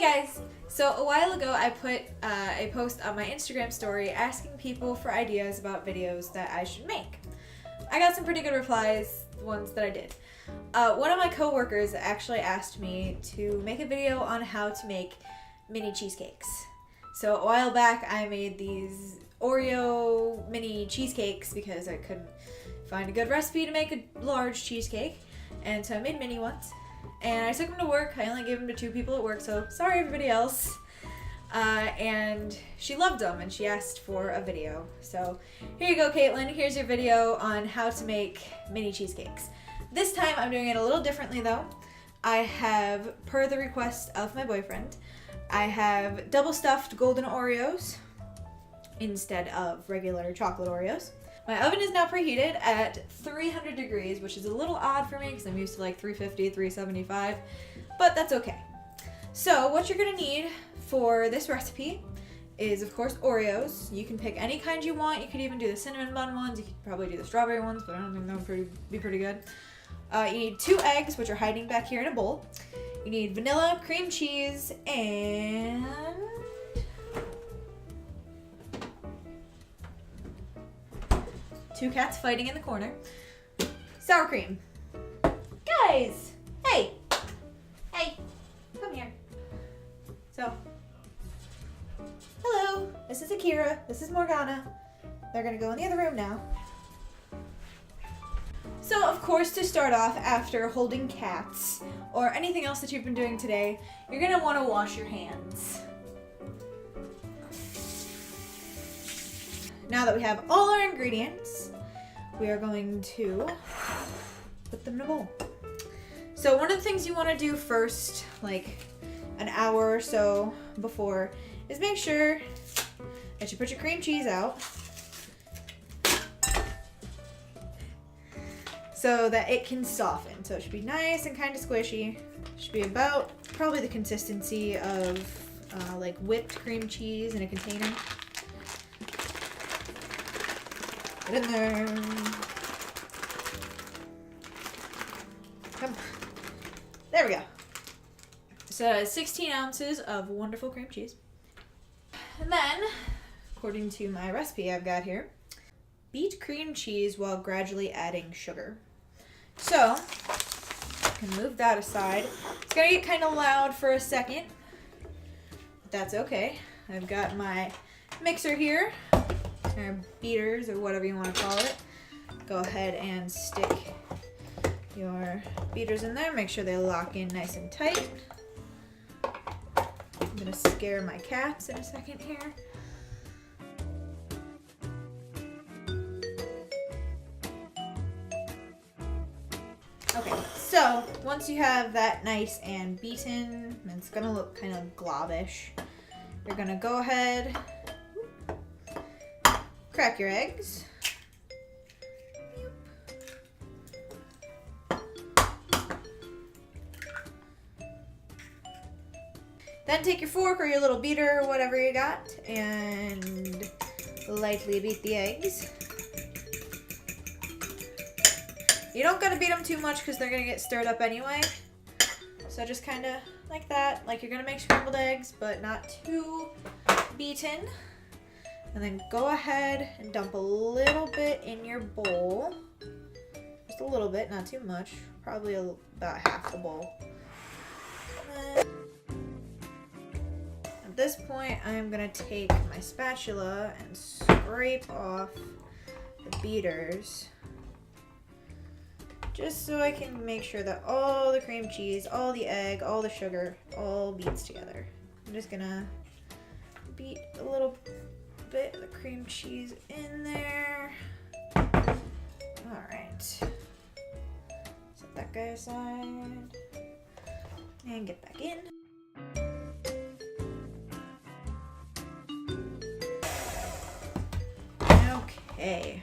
Hey guys! So a while ago I put a post on my Instagram story asking people for ideas about videos that I should make. I got some pretty good replies, the ones that I did. One of my coworkers actually asked me to make a video on how to make mini cheesecakes. So a while back I made these Oreo mini cheesecakes because I couldn't find a good recipe to make a large cheesecake, and so I made mini ones. And I took them to work. I only gave them to 2 people at work, so sorry everybody else. And she loved them and she asked for a video. So here you go, Kaitlyn. Here's your video on how to make mini cheesecakes. This time I'm doing it a little differently though. I have, per the request of my boyfriend, I have double stuffed Golden Oreos instead of regular chocolate Oreos. My oven is now preheated at 300 degrees, which is a little odd for me because I'm used to like 350, 375, but that's okay. So what you're gonna need for this recipe is, of course, Oreos. You can pick any kind you want. You could even do the cinnamon bun ones. You could probably do the strawberry ones, but I don't think that would be pretty good. You need 2 eggs, which are hiding back here in a bowl. You need vanilla, cream cheese, and two cats fighting in the corner. Sour cream. Guys! Hey! Hey! Come here. So, hello. This is Akira. This is Morgana. They're gonna go in the other room now. So, of course, to start off, after holding cats, or anything else that you've been doing today, you're gonna wanna wash your hands. Now that we have all our ingredients, we are going to put them in a bowl. So one of the things you want to do first, like an hour or so before, is make sure that you put your cream cheese out so that it can soften. So it should be nice and kind of squishy. It should be about probably the consistency of like whipped cream cheese in a container. Get in there. Come. There we go. So 16 ounces of wonderful cream cheese. And then, according to my recipe I've got here, beat cream cheese while gradually adding sugar. So, I can move that aside. It's gonna get kind of loud for a second, but that's okay. I've got my mixer here, or beaters, or whatever you want to call it. Go ahead and stick your beaters in there. Make sure they lock in nice and tight. I'm gonna scare my cats in a second here. Okay, so once you have that nice and beaten, and it's gonna look kind of globbish, you're gonna go ahead, crack your eggs. Then take your fork or your little beater or whatever you got and lightly beat the eggs. You don't gotta beat them too much because they're gonna get stirred up anyway. So just kind of like that, like you're gonna make scrambled eggs, but not too beaten. And then go ahead and dump a little bit in your bowl. Just a little bit, not too much. Probably about half the bowl. At this point, I'm gonna take my spatula and scrape off the beaters, just so I can make sure that all the cream cheese, all the egg, all the sugar, all beats together. I'm just gonna beat a little bit of the cream cheese in there. All right, set that guy aside and get back in. Okay,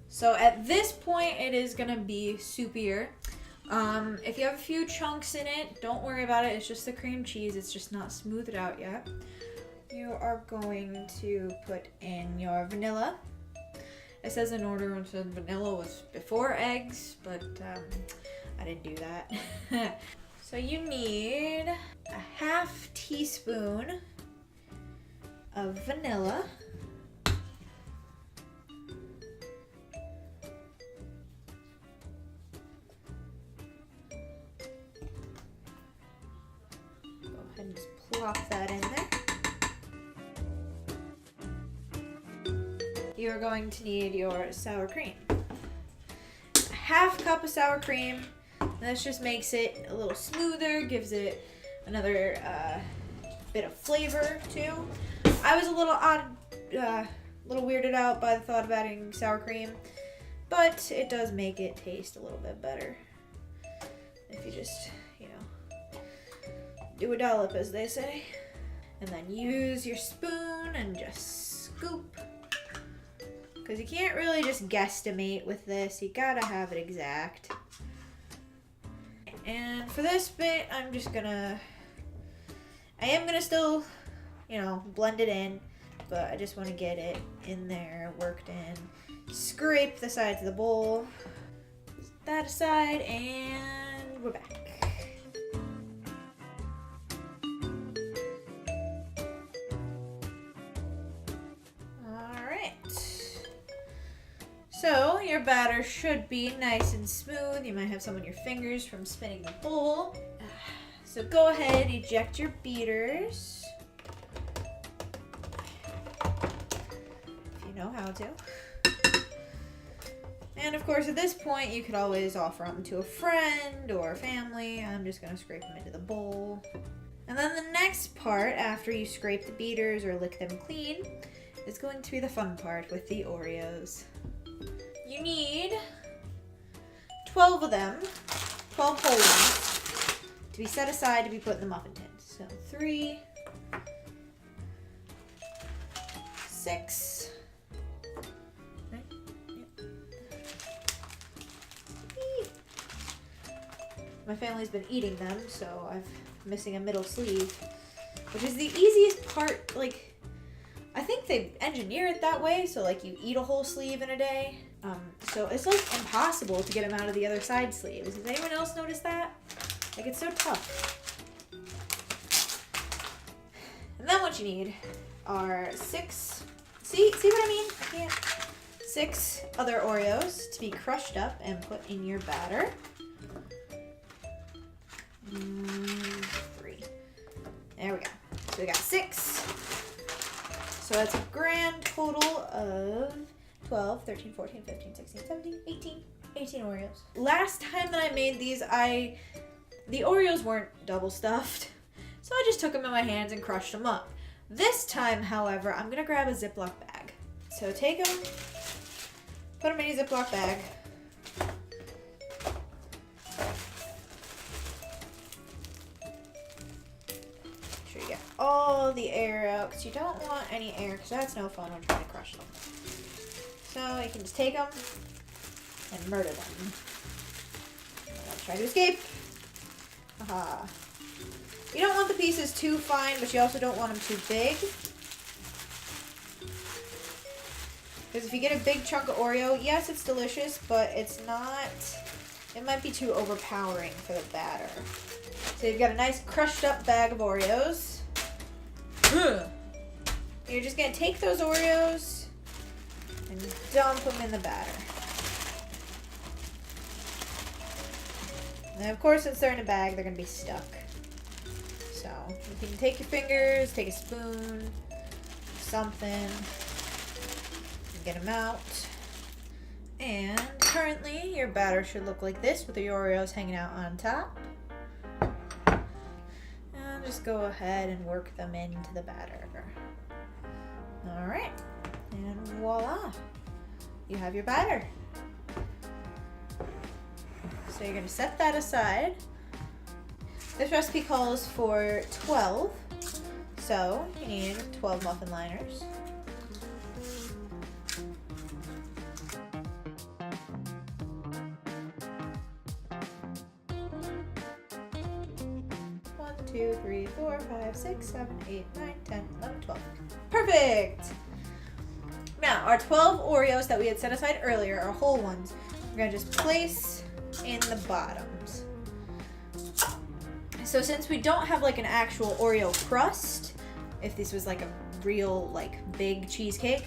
so at this point it is gonna be soupier. If you have a few chunks in it, don't worry about it. It's just the cream cheese. It's just not smoothed out yet. You are going to put in your vanilla. It says in order it said vanilla was before eggs, but I didn't do that. So you need a half teaspoon of vanilla. Go ahead and just plop that in there. You're going to need your sour cream. A half cup of sour cream. This just makes it a little smoother, gives it another bit of flavor too. I was a little weirded out by the thought of adding sour cream, but it does make it taste a little bit better. If you just, do a dollop, as they say. And then use your spoon and just scoop. Because you can't really just guesstimate with this. You gotta have it exact. And for this bit, I am gonna still, blend it in, but I just want to get it in there, worked in. Scrape the sides of the bowl. Set that aside, and we're back. So your batter should be nice and smooth. You might have some on your fingers from spinning the bowl. So go ahead, eject your beaters. If you know how to. And of course at this point you could always offer them to a friend or family. I'm just going to scrape them into the bowl. And then the next part, after you scrape the beaters or lick them clean, is going to be the fun part with the Oreos. You need 12 of them, 12 whole ones, to be set aside to be put in the muffin tins. So 3, 6, right? Yep. My family's been eating them, so I'm missing a middle sleeve, which is the easiest part. I think they engineer it that way, so you eat a whole sleeve in a day. So it's impossible to get them out of the other side sleeves. Has anyone else noticed that? It's so tough. And then what you need are 6, see what I mean? I can't. 6 other Oreos to be crushed up and put in your batter. 3. There we go. So we got 6. So that's a grand total of 12, 13, 14, 15, 16, 17, 18 Oreos. Last time that I made these, the Oreos weren't double stuffed, so I just took them in my hands and crushed them up. This time, however, I'm gonna grab a Ziploc bag. So take them, put them in a Ziploc bag. Make sure you get all the air out, because you don't want any air, because that's no fun when trying to crush them. So you can just take them and murder them. Let's try to escape. Aha. You don't want the pieces too fine, but you also don't want them too big. Because if you get a big chunk of Oreo, yes, it's delicious, but it's not, it might be too overpowering for the batter. So you've got a nice crushed up bag of Oreos. You're just going to take those Oreos and dump them in the batter. And of course, since they're in a bag, they're going to be stuck. So you can take your fingers, take a spoon, something, and get them out. And currently, your batter should look like this with the Oreos hanging out on top. And just go ahead and work them into the batter. All right. And voila, you have your batter. So you're going to set that aside. This recipe calls for 12, so you need 12 muffin liners. One, 2, 3, 4, 5, 6, 7, 8, 9, 10, 11, 12. Perfect! Now, our 12 Oreos that we had set aside earlier are whole ones. We're going to just place in the bottoms. So since we don't have like an actual Oreo crust, if this was like a real like big cheesecake,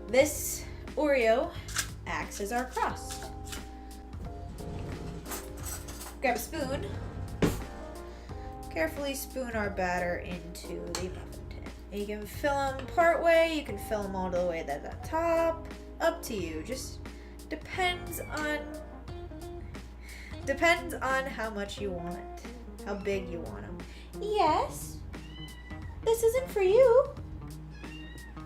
this Oreo acts as our crust. Grab a spoon. Carefully spoon our batter into the muffin tin. You can fill them part way, you can fill them all the way to the top. Up to you. Just depends on how much you want, how big you want them. Yes, this isn't for you.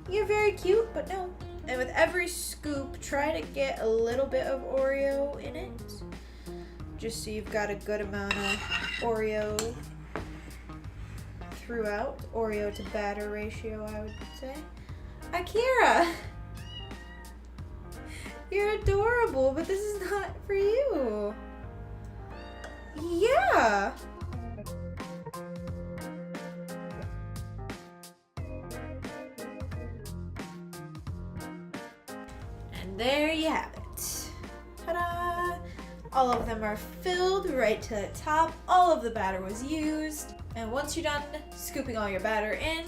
You're very cute, but no. And with every scoop, try to get a little bit of Oreo in it, just so you've got a good amount of Oreo throughout. Oreo to batter ratio, I would say. Akira, you're adorable, but this is not for you. Yeah. And there you have it. Ta-da! All of them are filled right to the top. All of the batter was used. And once you're done scooping all your batter in,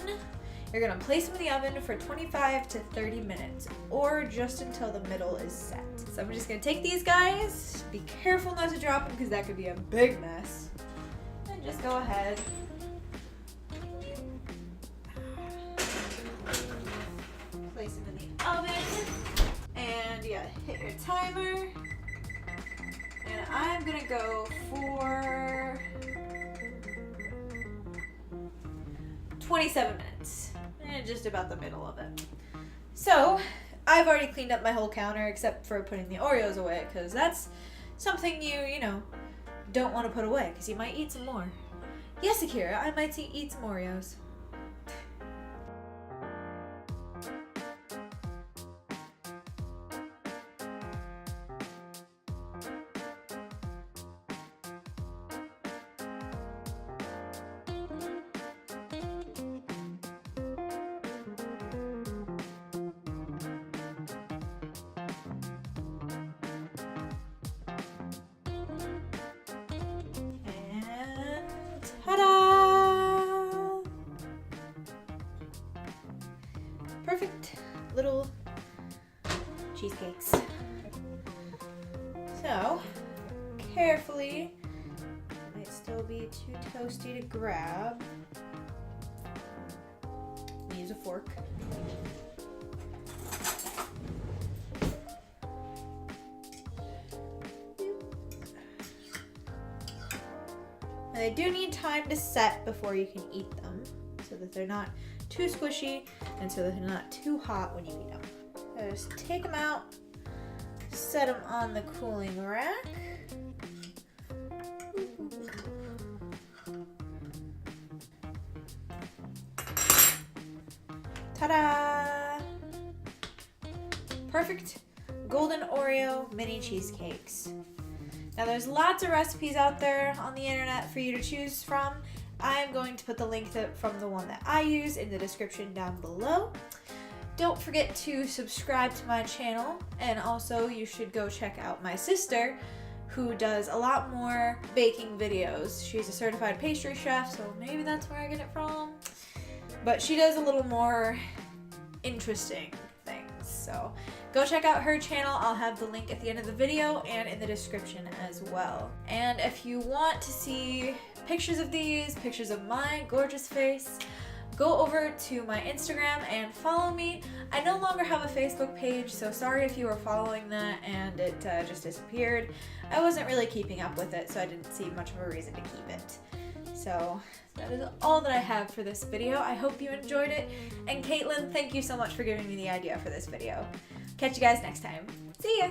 you're gonna place them in the oven for 25 to 30 minutes, or just until the middle is set. So I'm just gonna take these guys, be careful not to drop them because that could be a big mess, and just go ahead. Place them in the oven, and yeah, hit your timer. And I'm gonna go for 27 minutes. And just about the middle of it. So, I've already cleaned up my whole counter except for putting the Oreos away, because that's something you know, don't want to put away, because you might eat some more. Yes, Akira, I might eat some Oreos. Ta-da! Perfect little cheesecakes. So, carefully, might still be too toasty to grab. Use a fork. They do need time to set before you can eat them, so that they're not too squishy and so that they're not too hot when you eat them. So just take them out, set them on the cooling rack. Ta-da! Perfect Golden Oreo Mini Cheesecakes. Now there's lots of recipes out there on the internet for you to choose from. I'm going to put the link from the one that I use in the description down below. Don't forget to subscribe to my channel, and also you should go check out my sister, who does a lot more baking videos. She's a certified pastry chef, so maybe that's where I get it from. But she does a little more interesting things, so go check out her channel. I'll have the link at the end of the video and in the description as well. And if you want to see pictures of these, pictures of my gorgeous face, go over to my Instagram and follow me. I no longer have a Facebook page, so sorry if you were following that and it just disappeared. I wasn't really keeping up with it, so I didn't see much of a reason to keep it. So that is all that I have for this video. I hope you enjoyed it. And Kaitlyn, thank you so much for giving me the idea for this video. Catch you guys next time. See ya!